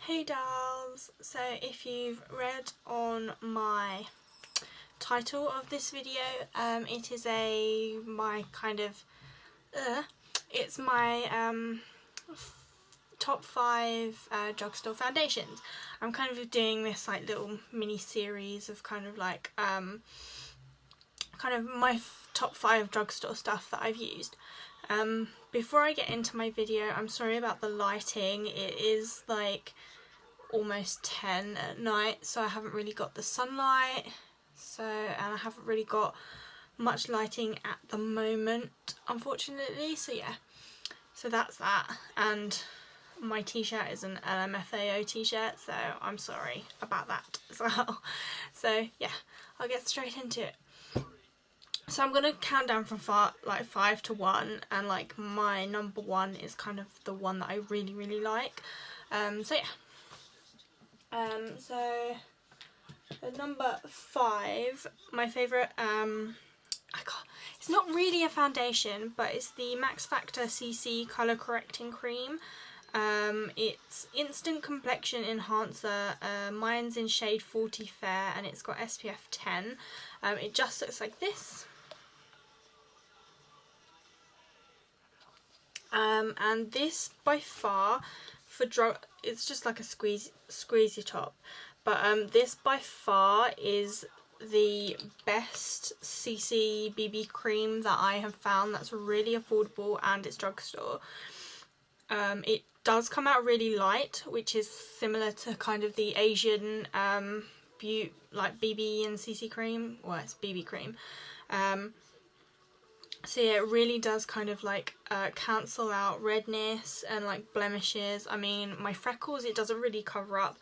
Hey dolls! So if you've read on my title of this video, it is it's my top 5 drugstore foundations. I'm kind of doing this like little mini series of kind of my top 5 drugstore stuff that I've used. Before I get into my video, I'm sorry about the lighting. It is like almost 10 at night, so I haven't really got the sunlight, and I haven't really got much lighting at the moment, unfortunately. So yeah, so that's that, and my t-shirt is an LMFAO t-shirt, so I'm sorry about that as well. So yeah, I'll get straight into it. So I'm gonna count down from 5 to 1, and like my number 1 is kind of the one that I really like. So yeah. So at number 5, my favourite, it's not really a foundation, but it's the Max Factor CC Colour Correcting Cream. It's Instant Complexion Enhancer. Mine's in shade 40 Fair, and it's got SPF 10. It just looks like this. And this by far, it's just like a squeezy top, but this by far is the best CC BB cream that I have found that's really affordable, and it's drugstore. It does come out really light, which is similar to kind of the Asian like BB and CC cream. Well, it's BB cream. So yeah, it really does kind of like cancel out redness and like blemishes. I mean, my freckles it doesn't really cover up,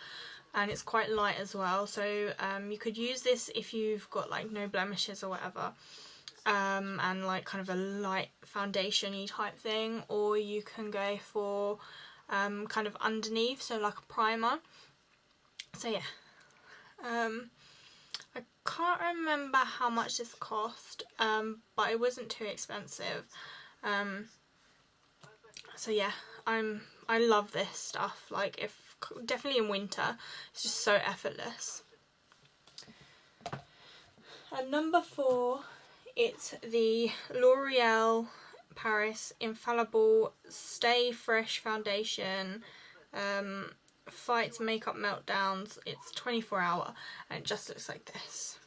and it's quite light as well. So you could use this if you've got like no blemishes or whatever, and like kind of a light foundation-y type thing, or you can go for kind of underneath, so like a primer. So yeah. I can't remember how much this cost, but it wasn't too expensive. So yeah, I love this stuff. Like, definitely in winter, it's just so effortless. And number 4, it's the L'Oreal Paris Infallible Stay Fresh Foundation. Fights makeup meltdowns. It's 24 hour, and it just looks like this.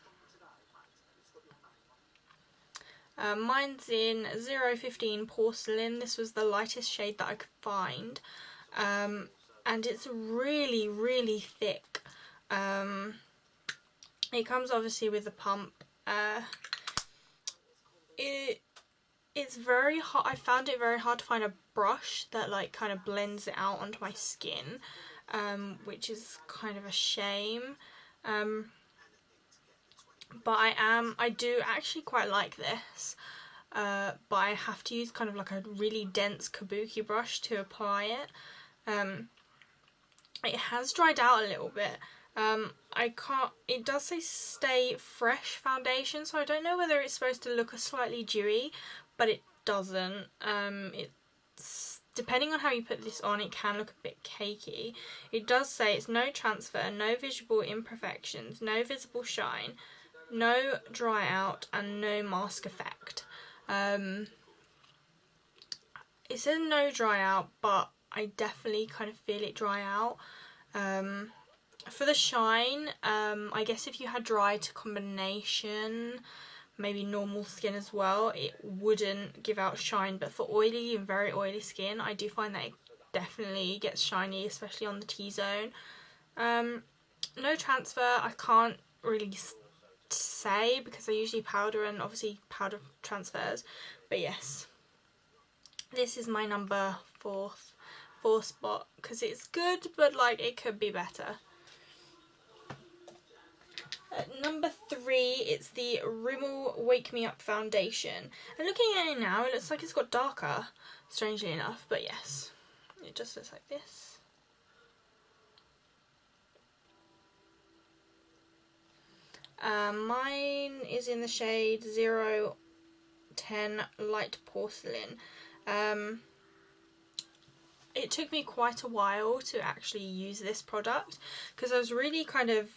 Mine's in 015 Porcelain. This was the lightest shade that I could find, and it's really thick. It comes obviously with a pump. It's very hard. I found it very hard to find a brush that like kind of blends it out onto my skin, which is kind of a shame. But I do actually quite like this, but I have to use kind of like a really dense kabuki brush to apply it. It has dried out a little bit. It does say Stay Fresh Foundation, so I don't know whether it's supposed to look slightly dewy, but it doesn't. It's depending on how you put this on, it can look a bit cakey. It does say it's no transfer, no visible imperfections, no visible shine, no dry out, and no mask effect. It says no dry out, but I definitely kind of feel it dry out. For the shine, I guess if you had dry to combination, maybe normal skin as well, it wouldn't give out shine, but for oily and very oily skin, I do find that it definitely gets shiny, especially on the T-zone. No transfer, I can't really say because I usually powder, and obviously powder transfers, but yes, this is my number 4 spot because it's good, but like it could be better. At number 3, it's the Rimmel Wake Me Up Foundation, and looking at it now, it looks like it's got darker, strangely enough, but yes, it just looks like this. Mine is in the shade 010 Light Porcelain. it took me quite a while to actually use this product, because I was really kind of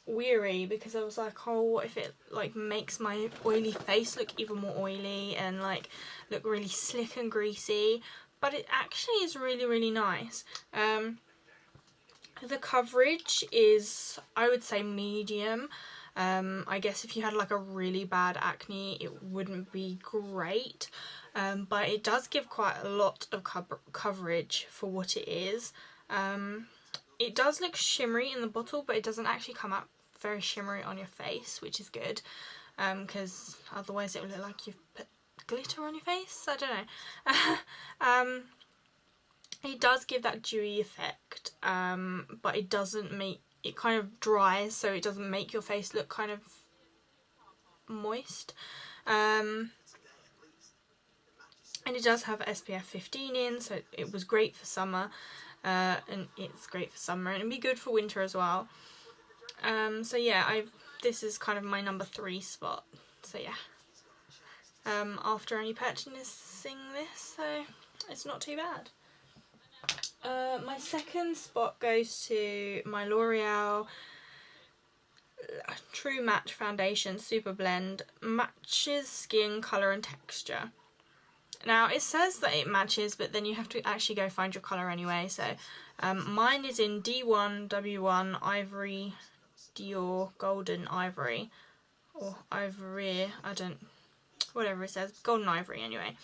weary, because I was like, oh, what if it like makes my oily face look even more oily and like look really slick and greasy. But it actually is really, really nice. The coverage is, I would say, medium. I guess if you had like a really bad acne, it wouldn't be great. But it does give quite a lot of coverage for what it is. It does look shimmery in the bottle, but it doesn't actually come out very shimmery on your face, which is good, because otherwise it will look like you've put glitter on your face. I don't know. It does give that dewy effect, but it doesn't make it, kind of dries, so it doesn't make your face look kind of moist. And it does have SPF 15 in, so it was great for summer, and it's great for summer, and it'd be good for winter as well. So yeah, this is kind of my number 3 spot. So yeah, after only purchasing this, so it's not too bad. My second spot goes to my L'Oreal True Match Foundation Super Blend. Matches skin colour and texture. Now it says that it matches, but then you have to actually go find your colour anyway. So mine is in D1, W1, Ivory, Dior, Golden Ivory, or Ivory, whatever it says, Golden Ivory anyway.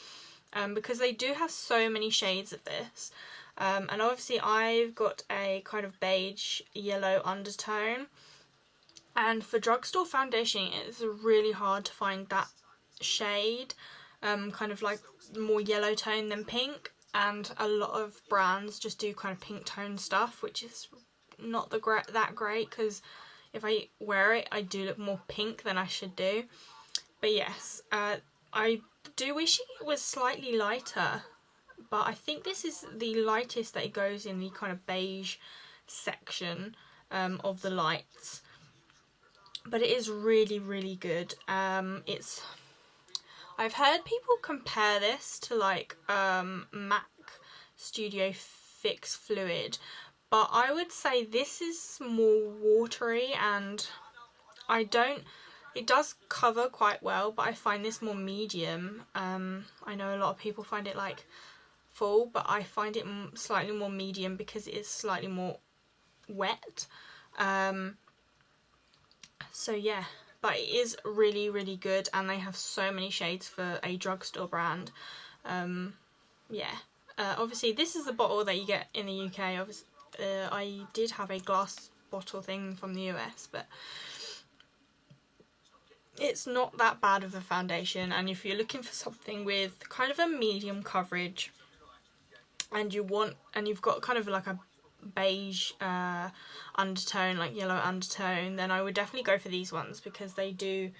Because they do have so many shades of this. And obviously I've got a kind of beige yellow undertone, and for drugstore foundation it's really hard to find that shade, kind of like more yellow tone than pink, and a lot of brands just do kind of pink tone stuff, which is not that great, because if I wear it I do look more pink than I should do. But yes, I do wish it was slightly lighter, but I think this is the lightest that it goes in the kind of beige section of the lights. But it is really, really good. I've heard people compare this to like MAC Studio Fix Fluid, but I would say this is more watery, and it does cover quite well, but I find this more medium. I know a lot of people find it like full, but I find it slightly more medium because it is slightly more wet. So yeah, but it is really, really good, and they have so many shades for a drugstore brand. Yeah, obviously this is the bottle that you get in the UK. Obviously, I did have a glass bottle thing from the US, but it's not that bad of a foundation. And if you're looking for something with kind of a medium coverage, and you've got kind of like a beige undertone, like yellow undertone, then I would definitely go for these ones, because they do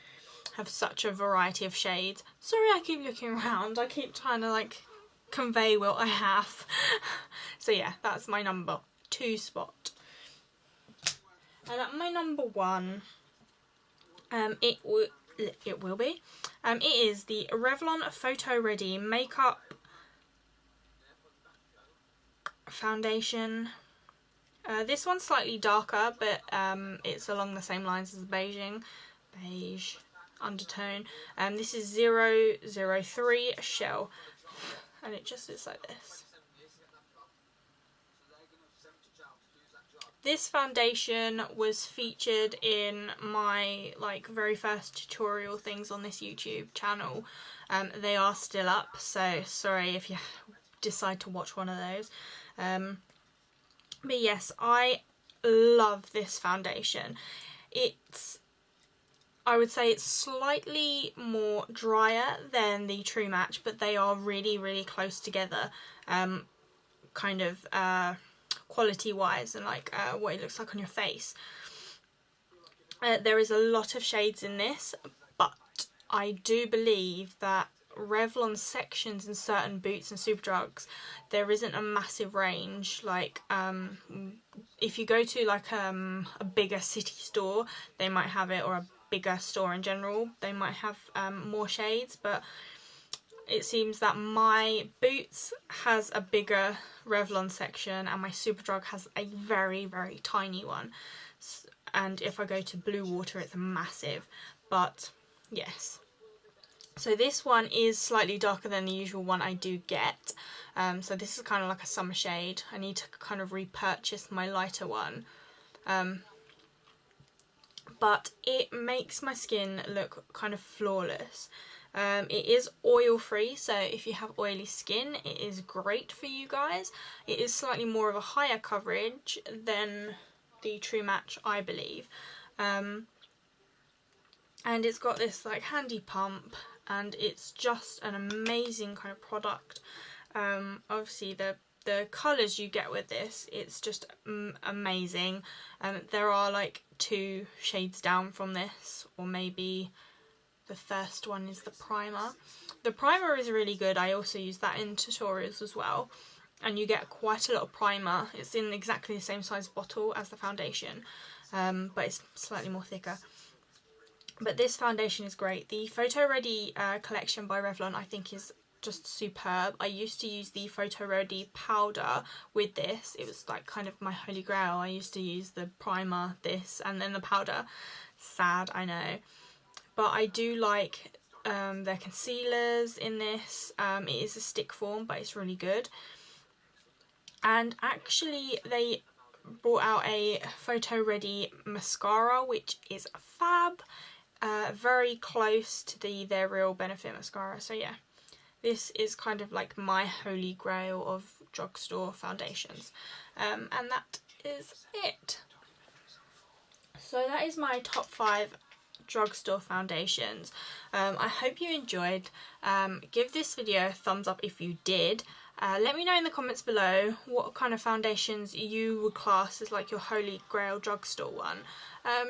have such a variety of shades. Sorry, I keep looking around, I keep trying to like convey what I have. So yeah, that's my number 2 spot. And at my number 1, it is the Revlon Photo Ready Makeup Foundation. This one's slightly darker, but it's along the same lines as the beige undertone. This is 003 Shell, and it just looks like this. This foundation was featured in my like very first tutorial things on this YouTube channel. They are still up, so sorry if you decide to watch one of those. But yes, I love this foundation. I would say it's slightly more drier than the True Match, but they are really, really close together, kind of quality wise, and like what it looks like on your face. There is a lot of shades in this, but I do believe that Revlon sections in certain Boots and Superdrugs, there isn't a massive range. Like if you go to like a bigger city store, they might have it, or a bigger store in general, they might have more shades. But it seems that my Boots has a bigger Revlon section and my Superdrug has a very, very tiny one. And if I go to Blue Water, it's massive. But yes. So this one is slightly darker than the usual one I do get. So this is kind of like a summer shade. I need to kind of repurchase my lighter one. But it makes my skin look kind of flawless. It is oil free, so if you have oily skin, it is great for you guys. It is slightly more of a higher coverage than the True Match, I believe. And it's got this like handy pump, and it's just an amazing kind of product. Obviously the colours you get with this, it's just amazing. There are like 2 shades down from this, or maybe the first one is the primer. The primer is really good. I also use that in tutorials as well, and you get quite a lot of primer. It's in exactly the same size bottle as the foundation, but it's slightly more thicker. But this foundation is great. The Photo Ready collection by Revlon I think is just superb. I used to use the Photo Ready powder with this. It was like kind of my holy grail. I used to use the primer, this, and then the powder. Sad, I know. But I do like their concealers in this. It is a stick form, but it's really good. And actually they brought out a Photo Ready mascara, which is fab. Very close to their Real Benefit mascara. So yeah, this is kind of like my holy grail of drugstore foundations. And that is it. So that is my top 5 drugstore foundations. I hope you enjoyed. Give this video a thumbs up if you did. Let me know in the comments below what kind of foundations you would class as like your holy grail drugstore one.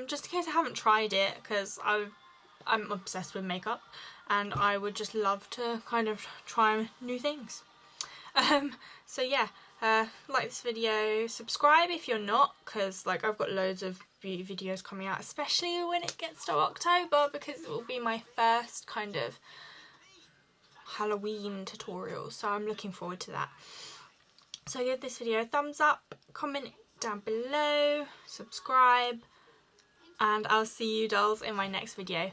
Just in case I haven't tried it, because I'm obsessed with makeup and I would just love to kind of try new things. So yeah, like this video, subscribe if you're not, because like I've got loads of beauty videos coming out, especially when it gets to October, because it will be my first kind of Halloween tutorial, so I'm looking forward to that. So give this video a thumbs up, comment down below, subscribe, and I'll see you dolls in my next video.